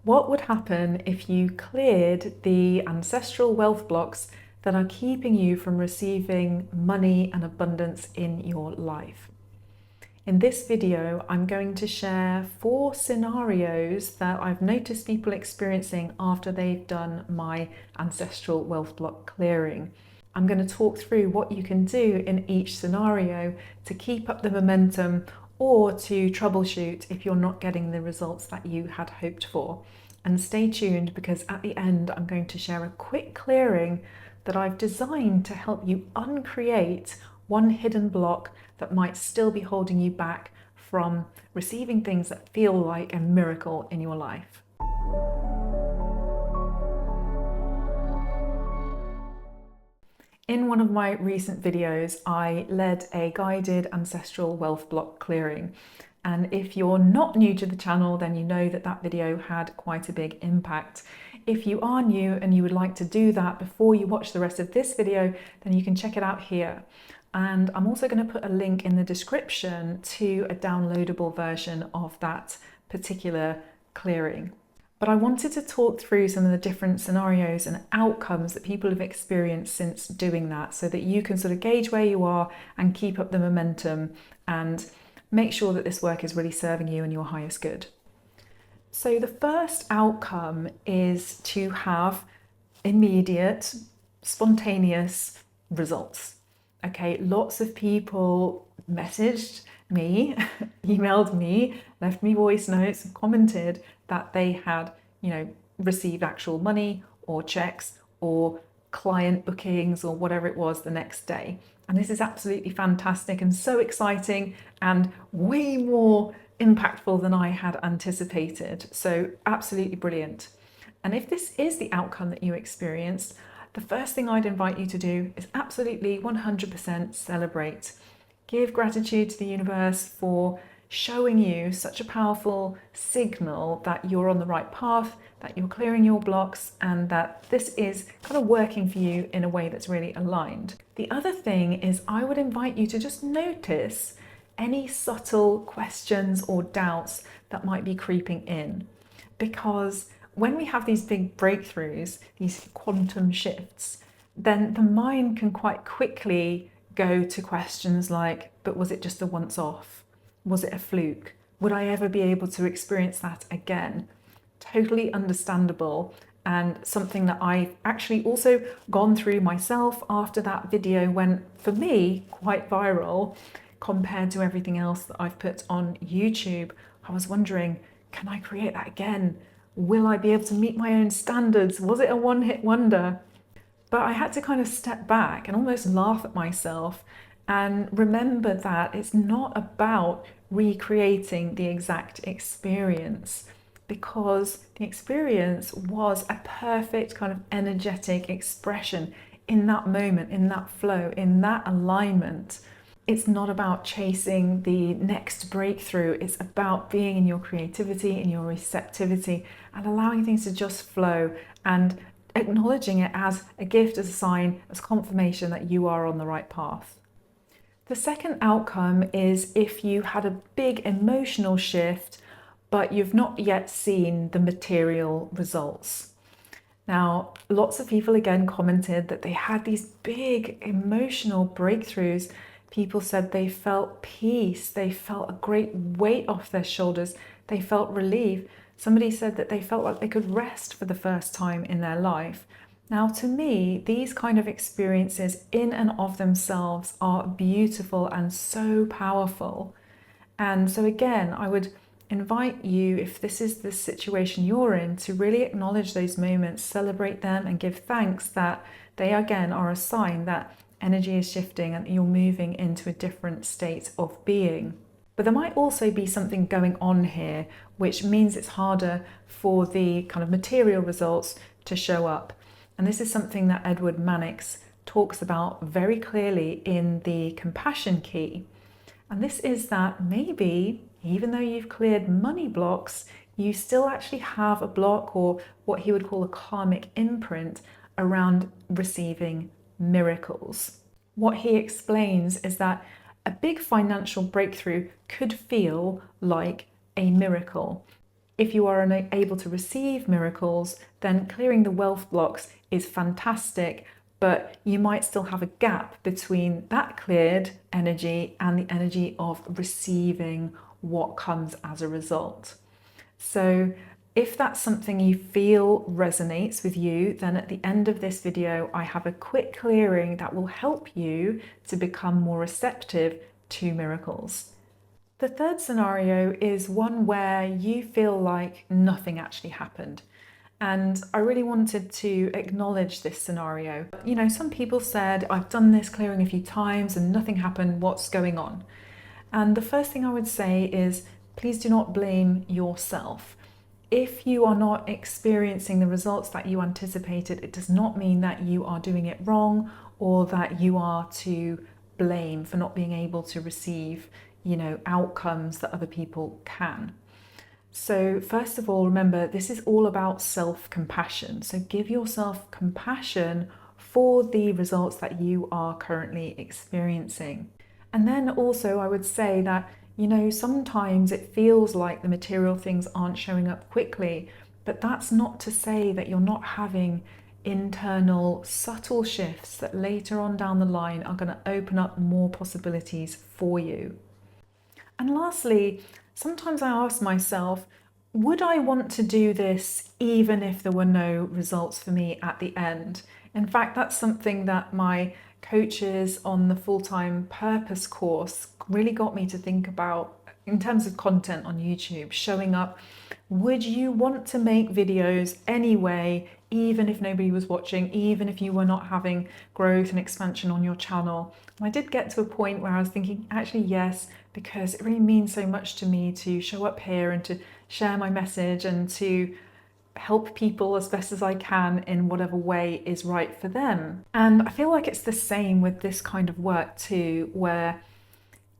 What would happen if you cleared the ancestral wealth blocks that are keeping you from receiving money and abundance in your life? In this video, I'm going to share 4 scenarios that I've noticed people experiencing after they've done my ancestral wealth block clearing. I'm going to talk through what you can do in each scenario to keep up the momentum or to troubleshoot if you're not getting the results that you had hoped for. And stay tuned, because at the end I'm going to share a quick clearing that I've designed to help you uncreate one hidden block that might still be holding you back from receiving things that feel like a miracle in your life. In one of my recent videos, I led a guided ancestral wealth block clearing. And if you're not new to the channel, then you know that that video had quite a big impact. If you are new and you would like to do that before you watch the rest of this video, then you can check it out here. And I'm also going to put a link in the description to a downloadable version of that particular clearing. But I wanted to talk through some of the different scenarios and outcomes that people have experienced since doing that, so that you can sort of gauge where you are and keep up the momentum and make sure that this work is really serving you and your highest good. So the first outcome is to have immediate, spontaneous results. Okay, lots of people messaged me, emailed me, left me voice notes, commented that they had, received actual money or checks or client bookings or whatever it was the next day. And this is absolutely fantastic and so exciting and way more impactful than I had anticipated. So absolutely brilliant. And if this is the outcome that you experienced, the first thing I'd invite you to do is absolutely 100% celebrate. Give gratitude to the universe for showing you such a powerful signal that you're on the right path, that you're clearing your blocks, and that this is kind of working for you in a way that's really aligned. The other thing is, I would invite you to just notice any subtle questions or doubts that might be creeping in, because when we have these big breakthroughs, these quantum shifts, then the mind can quite quickly go to questions like, but was it just a once off? Was it a fluke? Would I ever be able to experience that again? Totally understandable, and something that I've actually also gone through myself after that video went, for me, quite viral compared to everything else that I've put on YouTube. I was wondering, can I create that again? Will I be able to meet my own standards? Was it a one-hit wonder? But I had to kind of step back and almost laugh at myself and remember that it's not about recreating the exact experience, because the experience was a perfect kind of energetic expression in that moment, in that flow, in that alignment. It's not about chasing the next breakthrough. It's about being in your creativity, in your receptivity, and allowing things to just flow and acknowledging it as a gift, as a sign, as confirmation that you are on the right path. The second outcome is if you had a big emotional shift, but you've not yet seen the material results. Now, lots of people again commented that they had these big emotional breakthroughs. People said they felt peace, they felt a great weight off their shoulders, they felt relief. Somebody said that they felt like they could rest for the first time in their life. Now, to me, these kind of experiences in and of themselves are beautiful and so powerful. And so again, I would invite you, if this is the situation you're in, to really acknowledge those moments, celebrate them, and give thanks that they again are a sign that energy is shifting and you're moving into a different state of being. But there might also be something going on here, which means it's harder for the kind of material results to show up. And this is something that Edward Mannix talks about very clearly in the Compassion Key. And this is that maybe, even though you've cleared money blocks, you still actually have a block, or what he would call a karmic imprint, around receiving miracles. What he explains is that a big financial breakthrough could feel like a miracle. If you are unable to receive miracles, then clearing the wealth blocks is fantastic, but you might still have a gap between that cleared energy and the energy of receiving what comes as a result. So if that's something you feel resonates with you, then at the end of this video, I have a quick clearing that will help you to become more receptive to miracles. The third scenario is one where you feel like nothing actually happened. And I really wanted to acknowledge this scenario. You know, some people said, I've done this clearing a few times and nothing happened, what's going on? And the first thing I would say is, please do not blame yourself. If you are not experiencing the results that you anticipated, it does not mean that you are doing it wrong or that you are to blame for not being able to receive, you know, outcomes that other people can. So first of all, remember, this is all about self-compassion. So give yourself compassion for the results that you are currently experiencing. And then also I would say that, you know, sometimes it feels like the material things aren't showing up quickly, but that's not to say that you're not having internal subtle shifts that later on down the line are going to open up more possibilities for you. And lastly, sometimes I ask myself, would I want to do this even if there were no results for me at the end? In fact, that's something that my coaches on the full-time purpose course really got me to think about in terms of content on YouTube, showing up. Would you want to make videos anyway, even if nobody was watching, even if you were not having growth and expansion on your channel? And I did get to a point where I was thinking, actually, yes, because it really means so much to me to show up here and to share my message and to help people as best as I can in whatever way is right for them. And I feel like it's the same with this kind of work too, where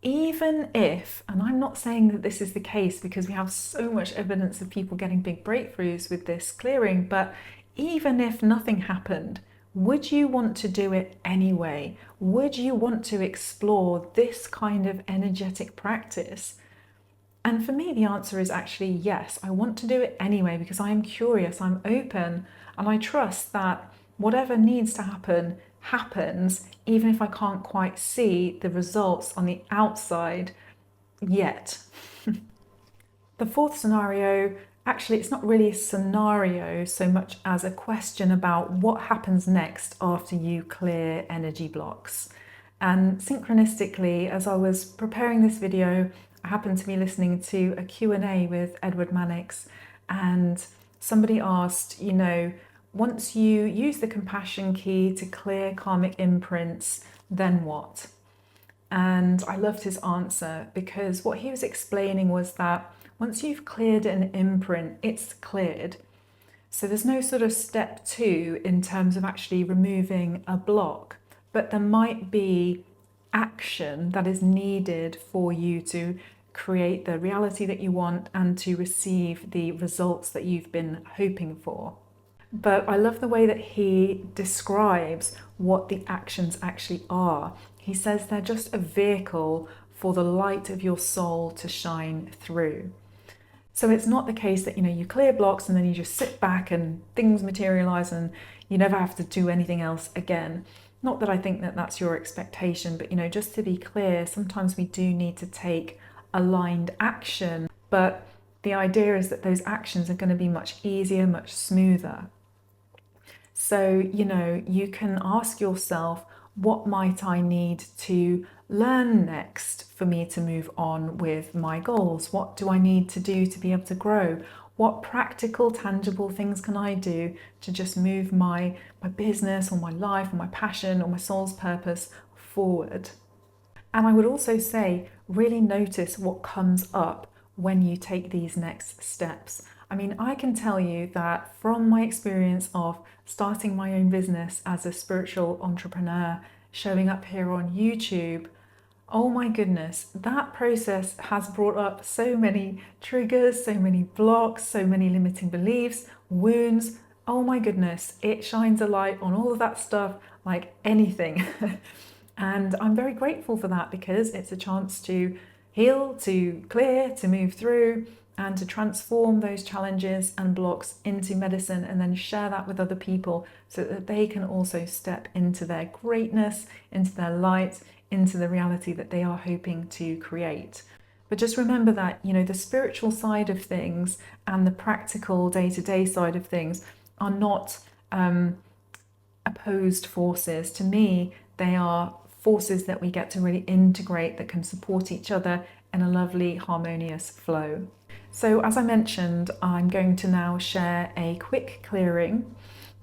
even if, and I'm not saying that this is the case because we have so much evidence of people getting big breakthroughs with this clearing, but even if nothing happened, would you want to do it anyway? Would you want to explore this kind of energetic practice? And for me, the answer is actually yes. I want to do it anyway because I am curious, I'm open, and I trust that whatever needs to happen happens, even if I can't quite see the results on the outside yet. The fourth scenario, actually, it's not really a scenario so much as a question about what happens next after you clear energy blocks. And synchronistically, as I was preparing this video, I happened to be listening to a Q&A with Edward Mannix, and somebody asked, you know, once you use the compassion key to clear karmic imprints, then what? And I loved his answer because what he was explaining was that once you've cleared an imprint, it's cleared. So there's no sort of step two in terms of actually removing a block, but there might be action that is needed for you to create the reality that you want and to receive the results that you've been hoping for. But I love the way that he describes what the actions actually are. He says they're just a vehicle for the light of your soul to shine through. So it's not the case that, you know, you clear blocks and then you just sit back and things materialize and you never have to do anything else again. Not that I think that that's your expectation, but, you know, just to be clear, sometimes we do need to take aligned action, but the idea is that those actions are going to be much easier, much smoother. So, you know, you can ask yourself, what might I need to learn next for me to move on with my goals? What do I need to do to be able to grow? What practical, tangible things can I do to just move my business or my life or my passion or my soul's purpose forward? And I would also say, really notice what comes up when you take these next steps. I mean, I can tell you that from my experience of starting my own business as a spiritual entrepreneur, showing up here on YouTube, oh my goodness, that process has brought up so many triggers, so many blocks, so many limiting beliefs, wounds. Oh my goodness, it shines a light on all of that stuff like anything. And I'm very grateful for that because it's a chance to heal, to clear, to move through. and to transform those challenges and blocks into medicine and then share that with other people so that they can also step into their greatness, into their light, into the reality that they are hoping to create. But just remember that, the spiritual side of things and the practical day-to-day side of things are not opposed forces. To me, they are forces that we get to really integrate that can support each other in a lovely, harmonious flow. So as I mentioned, I'm going to now share a quick clearing,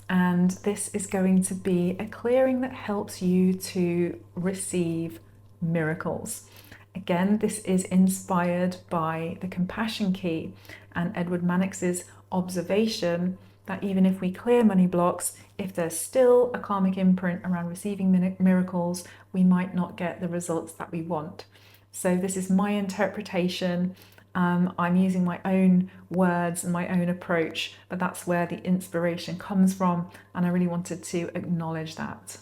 and this is going to be a clearing that helps you to receive miracles. Again, this is inspired by the compassion key and Edward Mannix's observation that even if we clear money blocks, if there's still a karmic imprint around receiving miracles, we might not get the results that we want. So this is my interpretation. I'm using my own words and my own approach, but that's where the inspiration comes from, and I really wanted to acknowledge that.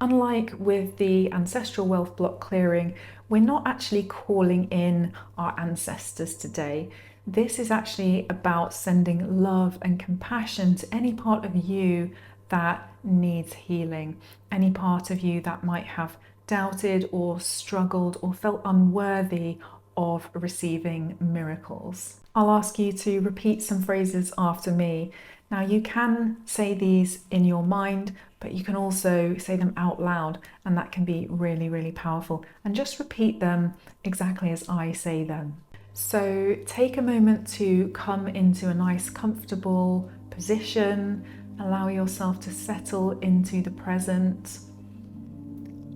Unlike with the ancestral wealth block clearing, we're not actually calling in our ancestors today. This is actually about sending love and compassion to any part of you that needs healing, any part of you that might have doubted or struggled or felt unworthy of receiving miracles. I'll ask you to repeat some phrases after me. Now, you can say these in your mind, but you can also say them out loud, and that can be really, really powerful. And just repeat them exactly as I say them. So take a moment to come into a nice, comfortable position. Allow yourself to settle into the present.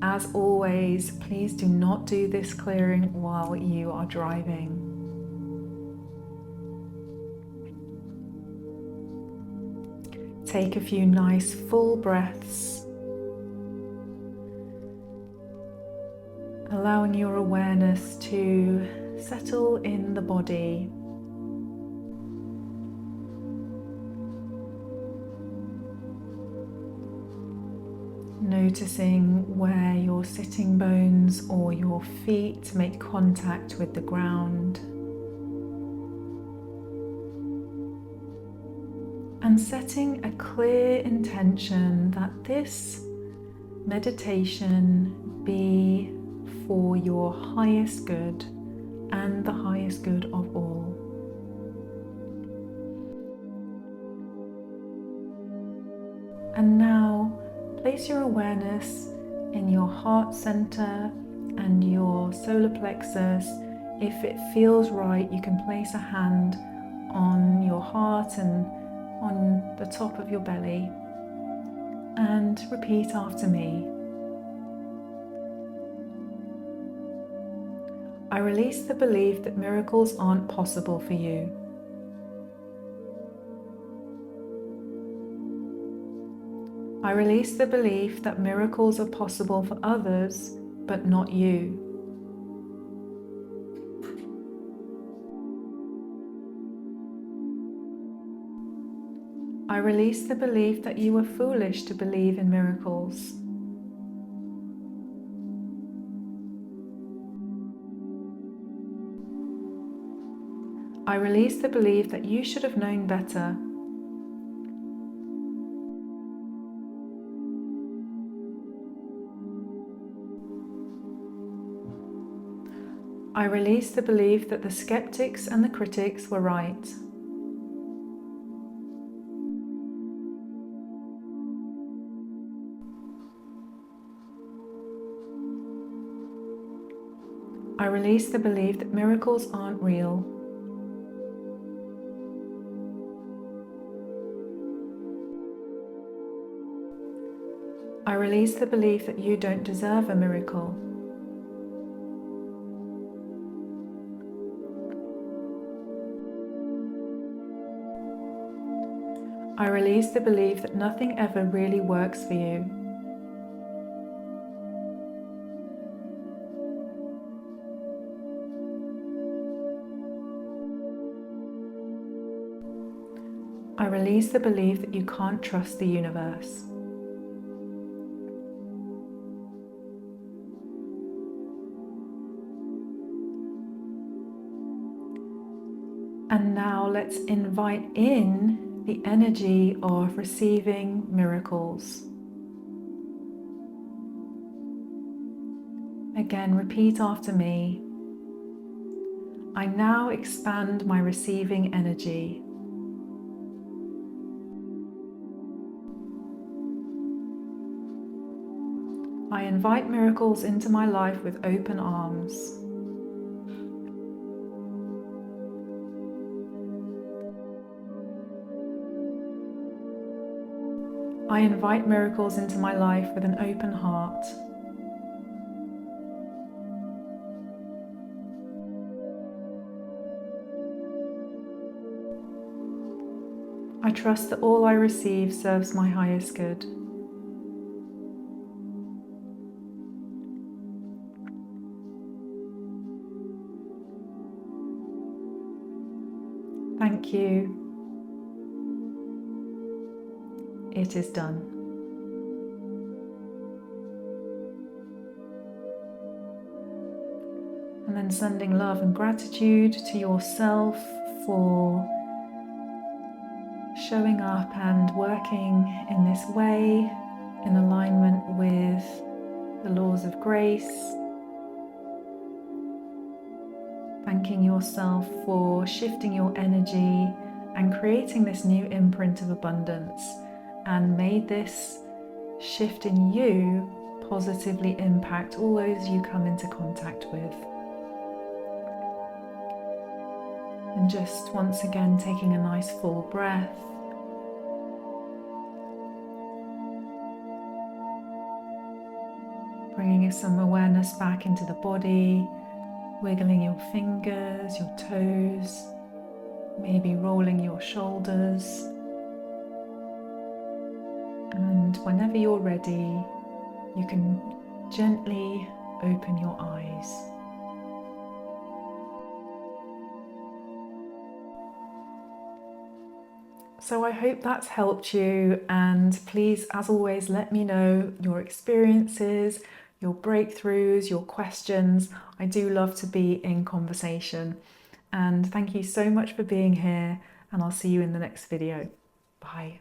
As always, please do not do this clearing while you are driving. Take a few nice full breaths, allowing your awareness to settle in the body. Noticing where your sitting bones or your feet make contact with the ground. And setting a clear intention that this meditation be for your highest good and the highest good of all. And now place your awareness in your heart center and your solar plexus. If it feels right, you can place a hand on your heart and on the top of your belly and repeat after me. I release the belief that miracles aren't possible for you. I release the belief that miracles are possible for others, but not you. I release the belief that you were foolish to believe in miracles. I release the belief that you should have known better. I release the belief that the skeptics and the critics were right. I release the belief that miracles aren't real. I release the belief that you don't deserve a miracle. I release the belief that nothing ever really works for you. I release the belief that you can't trust the universe. let's invite in the energy of receiving miracles. Again, repeat after me. I now expand my receiving energy. I invite miracles into my life with open arms. I invite miracles into my life with an open heart. I trust that all I receive serves my highest good. Thank you. It is done. And then sending love and gratitude to yourself for showing up and working in this way in alignment with the laws of grace. Thanking yourself for shifting your energy and creating this new imprint of abundance, and may this shift in you positively impact all those you come into contact with. And just once again taking a nice full breath. Bringing some awareness back into the body, wiggling your fingers, your toes, maybe rolling your shoulders. And whenever you're ready, you can gently open your eyes. So I hope that's helped you, and please, as always, let me know your experiences, your breakthroughs, your questions. I do love to be in conversation. And thank you so much for being here, and I'll see you in the next video. Bye.